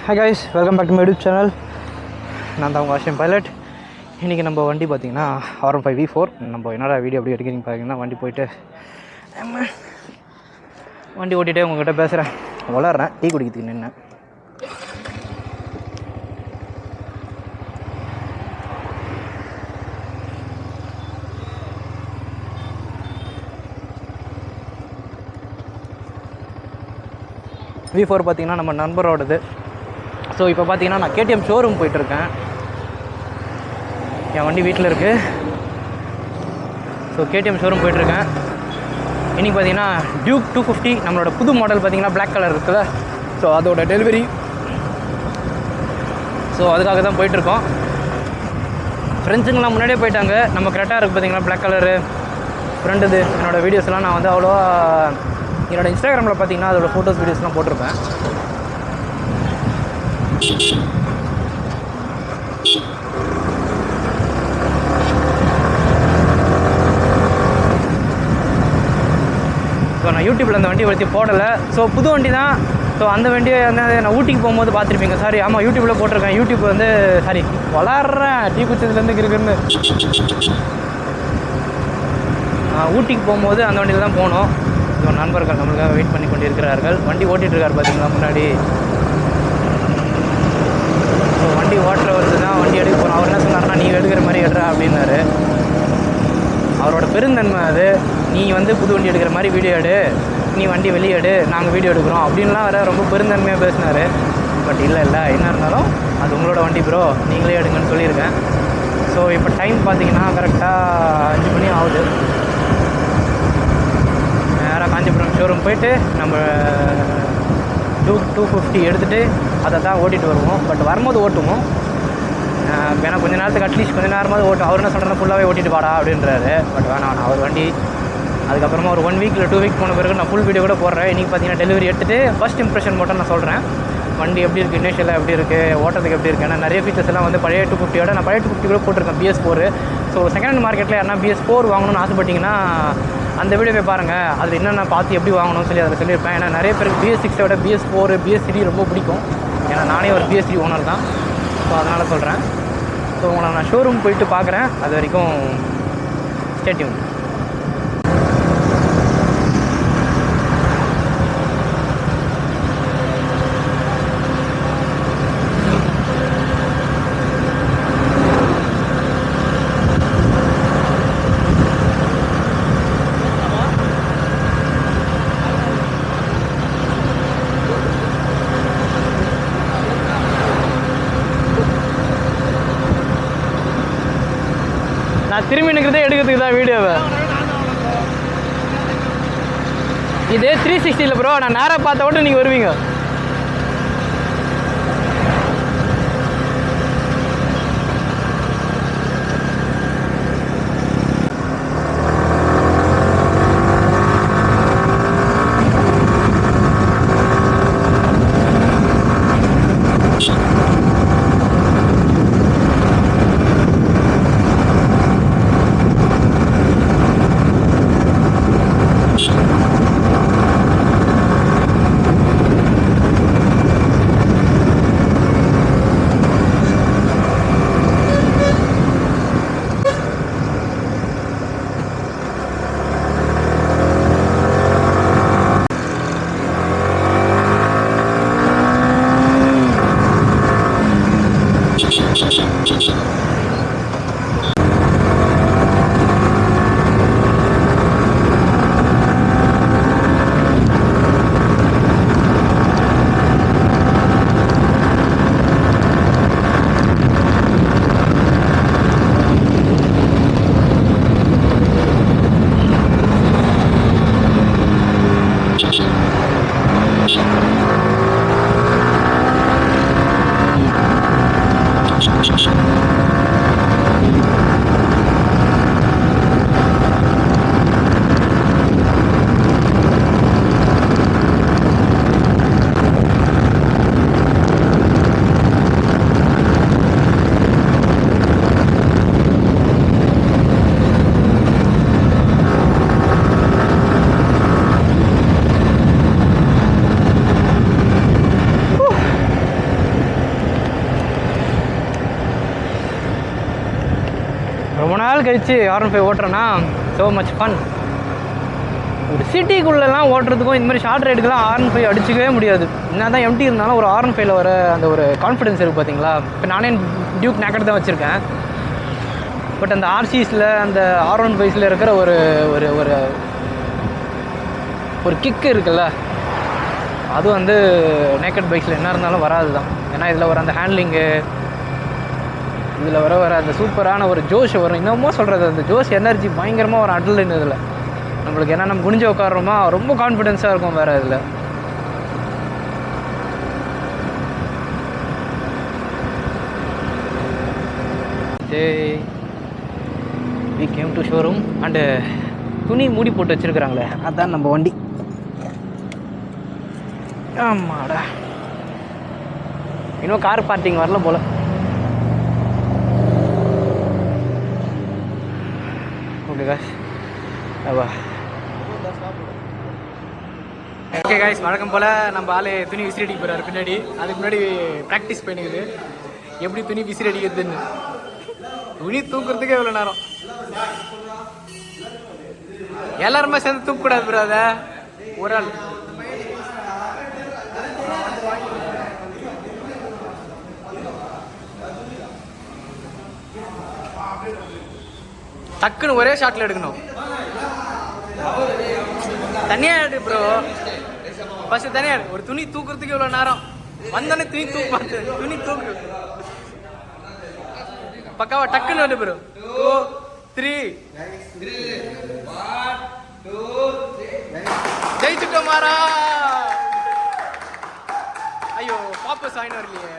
Hi guys, welcome back to my YouTube channel. நான் தான் உங்கள் ஆஷியம் பைலட். இன்றைக்கி நம்ம வண்டி பார்த்திங்கன்னா R15 V4. நம்ம என்னடா வீடியோ எப்படி எடுக்கிறீங்க பார்த்தீங்கன்னா வண்டி போயிட்டு வண்டி ஓட்டிகிட்டே உங்கள்கிட்ட பேசுகிறேன், வளர்றேன், டீ குடிக்கிறதுக்கு நின்று. V4 பார்த்திங்கன்னா நம்ம நண்பரோடது. ஸோ இப்போ பார்த்தீங்கன்னா நான் கேடிஎம் ஷோரூம் போயிட்டுருக்கேன். என் வண்டி வீட்டில் இருக்குது. ஸோ கேடிஎம் ஷோரூம் போயிட்டுருக்கேன். இன்றைக்கி பார்த்தீங்கன்னா டியூக் 250 நம்மளோட புது மாடல் பார்த்தீங்கன்னா பிளாக் கலர் இருக்குல்ல, ஸோ அதோட டெலிவரி. ஸோ அதுக்காக தான் போயிட்டுருக்கோம். ஃப்ரெண்ட்ஸுங்கெலாம் முன்னாடியே போயிட்டாங்க. நம்ம கரெக்டாக இருக்குது பார்த்தீங்கன்னா பிளாக் கலரு ஃப்ரெண்டுது. என்னோடய வீடியோஸ்லாம் நான் வந்து அவ்வளோவா என்னோடய இன்ஸ்டாகிராமில் பார்த்தீங்கன்னா அதோட ஃபோட்டோஸ் வீடியோஸ்லாம் போட்டிருப்பேன். ஸோ நான் யூடியூப்பில் அந்த வண்டி வச்சு போடலை. ஸோ புது வண்டி தான். ஸோ அந்த வண்டியை வந்து நான் ஊட்டிக்கு போகும்போது பார்த்துருப்பீங்க. சாரி, ஆமாம், யூடியூப்பில் போட்டிருக்கேன். யூடியூப் வந்து சாரி வளர்றேன் டீ குச்சதுலேருந்து இருக்குன்னு. ஊட்டிக்கு போகும்போது அந்த வண்டியில் தான் போனோம். ஸோ நண்பர்கள் நம்மளுக்காக வெயிட் பண்ணி கொண்டு இருக்கிறார்கள். வண்டி ஓட்டிகிட்ருக்காரு பார்த்தீங்களா முன்னாடி. ஸோ வண்டி ஓட்டுறவருக்கு தான் வண்டி எடுக்க போகிறோம். அவர் என்ன சொன்னார்னா, நீ எடுக்கிற மாதிரி எடுறா அப்படின்னாரு. அவரோட பெருந்தன்மை அது. நீ வந்து புது வண்டி எடுக்கிற மாதிரி வீடியோ எடு, நீ வண்டி வெளியே எடு, நாங்கள் வீடியோ எடுக்கிறோம் அப்படின்லாம் வேறு ரொம்ப பெருந்தன்மையாக பேசினார். பட் இல்லை என்ன இருந்தாலும் அது உங்களோட வண்டி ப்ரோ, நீங்களே எடுங்கன்னு சொல்லியிருக்கேன். ஸோ இப்போ டைம் பார்த்தீங்கன்னா கரெக்டாக 5 மணி ஆகுது. நேராக காஞ்சிபுரம் ஷோரூம் போயிட்டு நம்ம டியூக் 250 எடுத்துகிட்டு அதை தான் ஓட்டிகிட்டு வருவோம். பட் வரும்போது ஓட்டுவோம். ஏன்னா கொஞ்சம் நேரத்துக்கு அட்லீஸ்ட் கொஞ்சம் நேரமாவது ஓட்டும். அவர் என்ன சொல்கிறேன்னா ஃபுல்லாகவே ஓட்டிட்டு வாடா அப்படின்றாரு. பட் வேணாம், நான் அவர் வண்டி அதுக்கப்புறமா ஒரு 1 வீக் இல்லை 2 வீக் போன பிறகு நான் ஃபுல் வீடியோ கூட போடுறேன். இன்றைக்கி பார்த்தீங்கன்னா டெலிவரி எடுத்துகிட்டு ஃபஸ்ட் இம்ப்ரெஷன் மட்டும் நான் சொல்கிறேன். வண்டி எப்படி இருக்குது, இனிஷியலாக எப்படி இருக்குது, ஓட்டுறதுக்கு எப்படி இருக்குது. ஏன்னா நிறைய ஃபீச்சர்ஸ் எல்லாம் வந்து பழைய 250யோட நான் பழைய 250 கூட போட்டிருக்கேன் BS4. ஸோ செகண்ட் ஹேண்ட் மார்க்கெட்டில் யாருன்னா BS4 வாங்கணும்னு ஆசைப்பட்டிங்கன்னா அந்த வீடியோ போய் பாருங்கள். அதில் என்னென்ன பார்த்து எப்படி வாங்கணும்னு சொல்லி அதில் சொல்லியிருப்பேன். ஏன்னா நிறைய பேருக்கு BS6 BS4 BS3 ரொம்ப பிடிக்கும். ஏன்னா நானே ஒரு BS3 ஓனர் தான். ஸோ அதனால் சொல்கிறேன். ஸோ உங்களை நான் ஷோரூம் போயிட்டு பார்க்குறேன். அது வரைக்கும் ஸ்டே டியூன். நான் திரும்பி நிற்கிறதே எடுக்கிறதுக்கு தான் வீடியோவை. இது 360 ப்ரோ. நான் நேராக பார்த்த விட்டு நீங்கள் வருவீங்க. நாள் கழிச்சு R15 ஓட்டுறேன்னா ஸோ மச் ஃபன். ஒரு சிட்டிக்குள்ளெல்லாம் ஓட்டுறதுக்கும் இந்த மாதிரி ஷார்ட் ரைடுக்கெலாம் R15 அடிச்சிக்கவே முடியாது. என்ன தான் எம்டி இருந்தாலும் ஒரு R15 வர அந்த ஒரு கான்ஃபிடன்ஸ் இருக்குது பார்த்தீங்களா. இப்போ நானே டியூக் நேக்கட் தான் வச்சுருக்கேன். பட் அந்த ஆர்சிஸில் அந்த R15 இருக்கிற ஒரு ஒரு ஒரு ஒரு கிக்கு இருக்குல்ல, அது வந்து நேக்கட் பைக்ஸில் என்ன இருந்தாலும் வராது தான். ஏன்னா இதில் வர அந்த ஹேண்ட்லிங்கு, இதில் வர அந்த சூப்பரான ஒரு ஜோஷ் வரும். இன்னமும் சொல்கிறது அந்த ஜோஷ் எனர்ஜி பயங்கரமாக ஒரு அட்ரினலின் இதில் நம்மளுக்கு. ஏன்னா நம்ம குனிஞ்சு உட்காடுறோமா ரொம்ப கான்ஃபிடென்ஸாக இருக்கும் வேறு இதில். we came to showroom and துணி மூடி போட்டு வச்சுருக்குறாங்களே, அதுதான் நம்ம வண்டி. ஆமாடா, இன்னும் கார் பார்க்கிங் வரல போல். ஓகே காய்ஸ், ஓகே காய்ஸ், வழக்கம் போல் நம்ம ஆள் துணி விசிறி அடிக்க போகிறாரு பின்னாடி. அதுக்கு முன்னாடி ப்ராக்டிஸ் பண்ணிக்குது எப்படி துணி விசிறி அடிக்கிறதுன்னு. துணி தூக்குறதுக்கே எவ்வளோ நேரம். எல்லாருமே சேர்ந்து தூக்கக்கூடாது ப்ரோ, அதை ஒரு ஆள். டக்குன்னு ஒரே ஷாட்டில் எடுக்கணும். தனியாக எடு ப்ரோ, ஃபஸ்ட்டு தனியாக எடு. ஒரு துணி தூக்குறதுக்கு எவ்வளோ நேரம். வந்தோடனே துணி தூக்கு, துணி தூக்கு பக்காவா டக்குன்னு வந்து ப்ரோ. 2 3 ஜெயிச்சுட்டோம் மாறா. ஐயோ பாப்பா சாயின் வரலையே.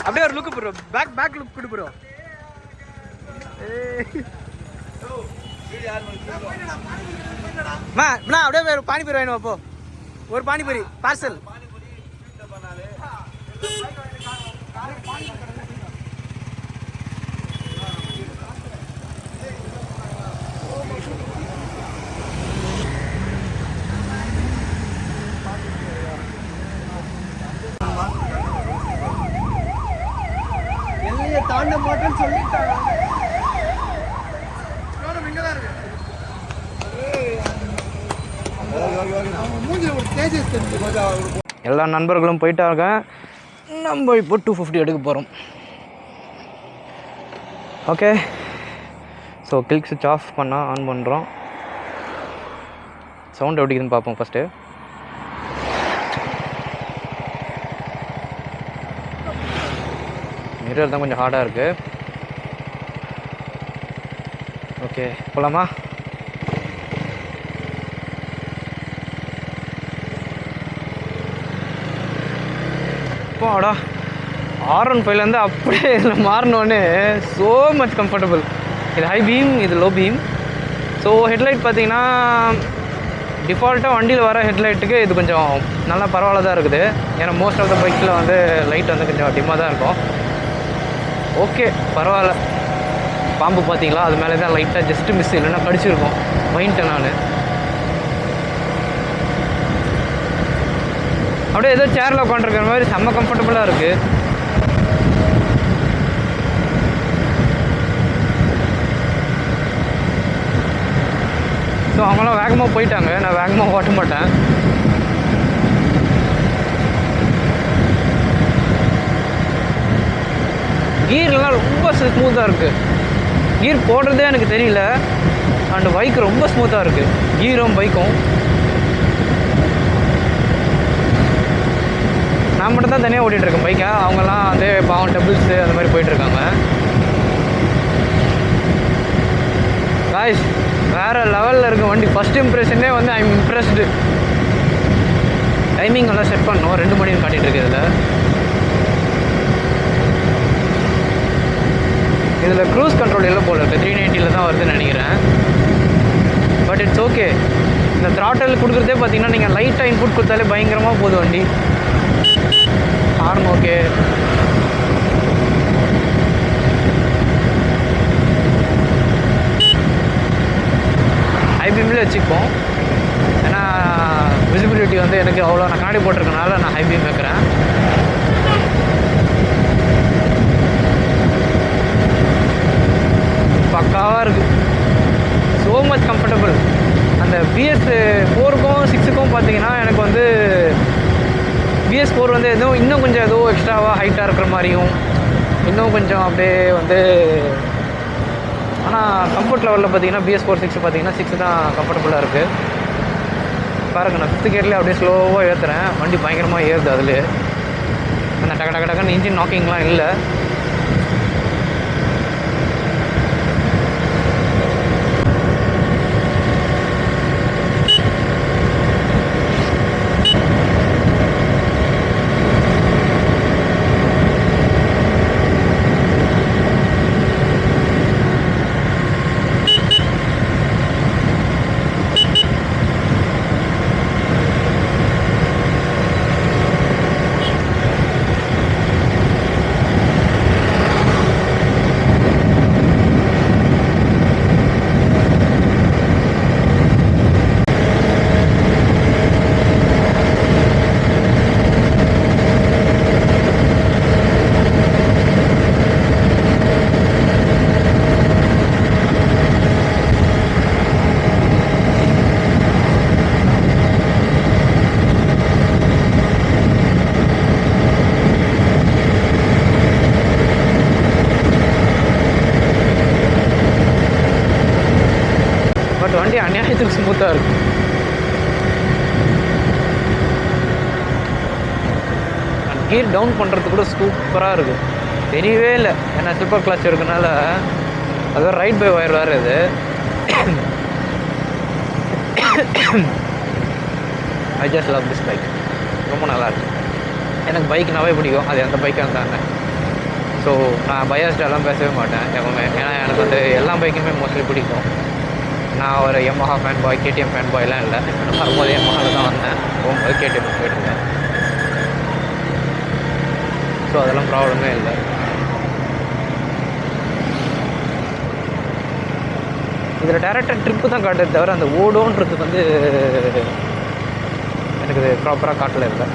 அப்படியே ஒரு லுக் ப்ரோ, பேக் லுக் கொடு ப்ரோ. அப்படியே ஒரு பானிபூரி வேணும். அப்போ ஒரு பானிபூரி பார்சல். தாண்ட மாட்டேன்னு சொல்லிட்டாங்க. எல்லா நண்பர்களும் போயிட்டாங்க. நம்ம இப்போ 250 எடுக்க போகிறோம். ஓகே, ஸோ கிளிக் சுவிட்ச் ஆஃப் பண்ணால் ஆன் பண்ணுறோம். சவுண்ட் எப்படி இருக்குதுன்னு பார்ப்போம் ஃபஸ்ட்டு. மிரர் தான் கொஞ்சம் ஹார்டாக இருக்குது. ஓகே போகலாமா? போடா. R15 அப்படியே இதில் மாறினோடனே ஸோ மச் கம்ஃபர்டபுள். இது ஹை பீம், இது லோ பீம். ஸோ ஹெட்லைட் பார்த்தீங்கன்னா டிஃபால்ட்டாக வண்டியில் வர ஹெட்லைட்டுக்கு இது கொஞ்சம் நல்லா பரவாயில்ல தான் இருக்குது. ஏன்னா மோஸ்ட் ஆஃப் த பைக்கில் வந்து லைட் வந்து கொஞ்சம் டிம்மாக தான் இருக்கும். ஓகே பரவாயில்ல. பாம்பு பார்த்தீங்களா, அது மேலே தான் லைட்டாக ஜஸ்ட்டு மிஸ், இல்லைன்னா கடிச்சிருக்கும். வாங்கிட்டேன் நான். அப்படியே ஏதோ சேரில் உட்காந்துருக்கிற மாதிரி செம்ம கம்ஃபர்டபுளாக இருக்குது. ஸோ அவங்களாம் வேகமாக போயிட்டாங்க, நான் வேகமாக ஓட்ட மாட்டேன். கீர்லாம் ரொம்ப ஸ்மூத்தாக இருக்குது. கீர் போடுறதே எனக்கு தெரியல. அண்ட் பைக் ரொம்ப ஸ்மூத்தாக இருக்குது, கீரும் பைக்கும். நான் மட்டும் தான் தனியாக ஓட்டிகிட்ருக்கேன் பைக்கை. அவங்கெல்லாம் வந்து பாவம் டபுள்ஸு அந்த மாதிரி போயிட்டுருக்காங்க. காய்ஸ் வேறு லெவலில் இருக்குது வண்டி. ஃபஸ்ட் இம்ப்ரெஷனே வந்து ஐ எம் இம்ப்ரெஸ்டு. டைமிங் எல்லாம் செட் பண்ணோம், 2 மணின்னு காட்டிகிட்ருக்கு. இதில் க்ரூஸ் கண்ட்ரோல் இல்லை போல் இருக்குது. 390 தான் வருதுன்னு நினைக்கிறேன். But it's okay. அந்த த்ராட்டல் கொடுக்குறதே பார்த்தீங்கன்னா நீங்கள் லைட்டாக இன்புட் கொடுத்தாலே பயங்கரமாக போகுது வண்டி. Horn okay. ஹைபீம்லேயே வச்சுப்போம். ஏன்னா விசிபிலிட்டி வந்து எனக்கு அவ்வளோ நான் கண்ணாடி போட்டிருக்கனால நான் ஹைபீம் வைக்கிறேன். பக்காவாக இருக்குது. So much comfortable. அந்த BS4க்கும் 6க்கும் பார்த்தீங்கன்னா எனக்கு வந்து BS4 வந்து இன்னும் கொஞ்சம் ஏதோ எக்ஸ்ட்ராவாக ஹைட்டாக இருக்கிற மாதிரியும் இன்னும் கொஞ்சம் அப்படியே வந்து, ஆனால் கம்ஃபர்ட் லெவலில் பார்த்தீங்கன்னா BS4 6 பார்த்தீங்கன்னா 6 தான் கம்ஃபர்டபுளாக இருக்குது. பாருங்கள், நான் 5th கியர்லேயே அப்படியே ஸ்லோவாக ஏற்றுறேன். வண்டி பயங்கரமாக ஏறுது. அதில் அந்த டக்கு டக்கு டக்குன்னு இன்ஜின் நாக்கிங்லாம் இல்லை. வண்டி அநியாயத்துக்கு ஸ்மூத்தாக இருக்குது. கீர் டவுன் பண்ணுறது கூட சூப்பராக இருக்குது. தெரியவே இல்லை. ஏன்னா சூப்பர் கிளாஸ் இருக்கனால அதுவும் ரைட் பை ஒயர் வேறு. இது I just love this bike. ரொம்ப நல்லாயிருக்கு. எனக்கு பைக்னாவே பிடிக்கும். அது எந்த பைக்காக இருந்தாங்க. ஸோ நான் பயாஸ்டெல்லாம் பேசவே மாட்டேன் எப்பவுமே. ஏன்னா எனக்கு வந்து எல்லா பைக்குமே மோஸ்ட்லி பிடிக்கும். நான் ஒரு Yamaha fan boy, KTM fan பாய்லாம் இல்லை. வரும்போது Yamahaவில் தான் வந்தேன். போகும்போது KTM போயிட்டுருந்தேன். ஸோ அதெல்லாம் ப்ராப்ளமே இல்லை. இதில் டேரெக்டாக ட்ரிப்பு தான் காட்டுறது தவிர அந்த ஓடோன்றது வந்து எனக்கு இது ப்ராப்பராக காட்டல இல்லை.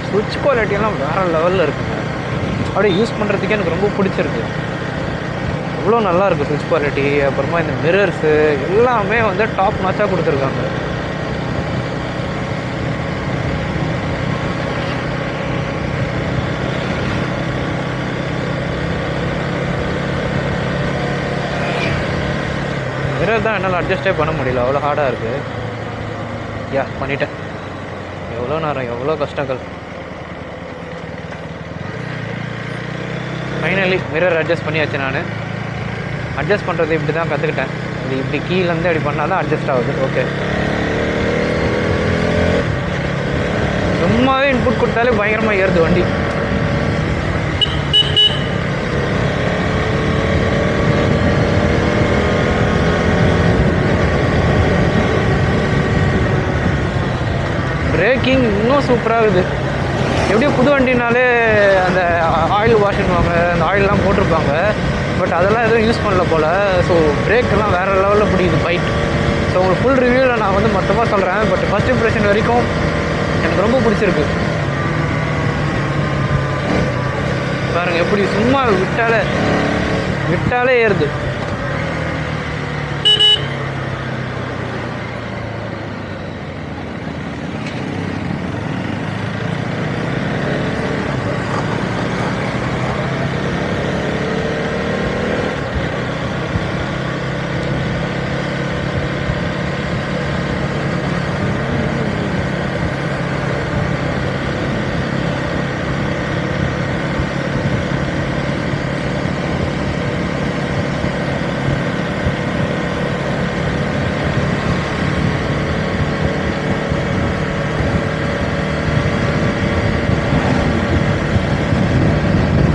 ஸ்விட்ச் குவாலிட்டியெல்லாம் வேறு லெவலில் இருக்குங்க. அப்படியே யூஸ் பண்ணுறதுக்கே எனக்கு ரொம்ப பிடிச்சிருக்கு. அவ்வளோ நல்லா இருக்குது ஸ்விட்ச் குவாலிட்டி. அப்புறமா இந்த மிரர்ஸு எல்லாமே வந்து டாப் நாச்சாக கொடுத்துருக்காங்க. மிரர் தான் என்னால் அட்ஜஸ்டே பண்ண முடியல, அவ்வளோ ஹார்டாக இருக்குது. பண்ணிட்டேன். எவ்வளோ நேரம், எவ்வளோ கஷ்டங்கள். ஃபைனலி மிரர் அட்ஜஸ்ட் பண்ணியாச்சு. நான் அட்ஜஸ்ட் பண்ணுறது இப்படி தான் கற்றுக்கிட்டேன். இது இப்படி கீழேருந்து அப்படி பண்ணால் தான் அட்ஜஸ்ட் ஆகுது. ஓகே, சும்மாவே இன்புட் கொடுத்தாலே பயங்கரமாக ஏறுது வண்டி. பிரேக்கிங் இன்னும் சூப்பராக இருக்குது. எப்படியோ புது வண்டினாலே அந்த ஆயில் வாஷ் பண்ணுவாங்க, அந்த ஆயிலெலாம் போட்டிருப்பாங்க. பட் அதெல்லாம் எதுவும் யூஸ் பண்ணல போல். ஸோ பிரேக்கெல்லாம் வேறு லெவலில் பிடிக்குது பைக். ஸோ உங்களுக்கு ஃபுல் ரிவ்யூவில் நான் வந்து மொத்தமாக சொல்கிறேன். பட் ஃபஸ்ட் இம்ப்ரெஷன் வரைக்கும் எனக்கு ரொம்ப பிடிச்சிருக்கு. பாருங்கள் எப்படி சும்மா விட்டாலே ஏறுது.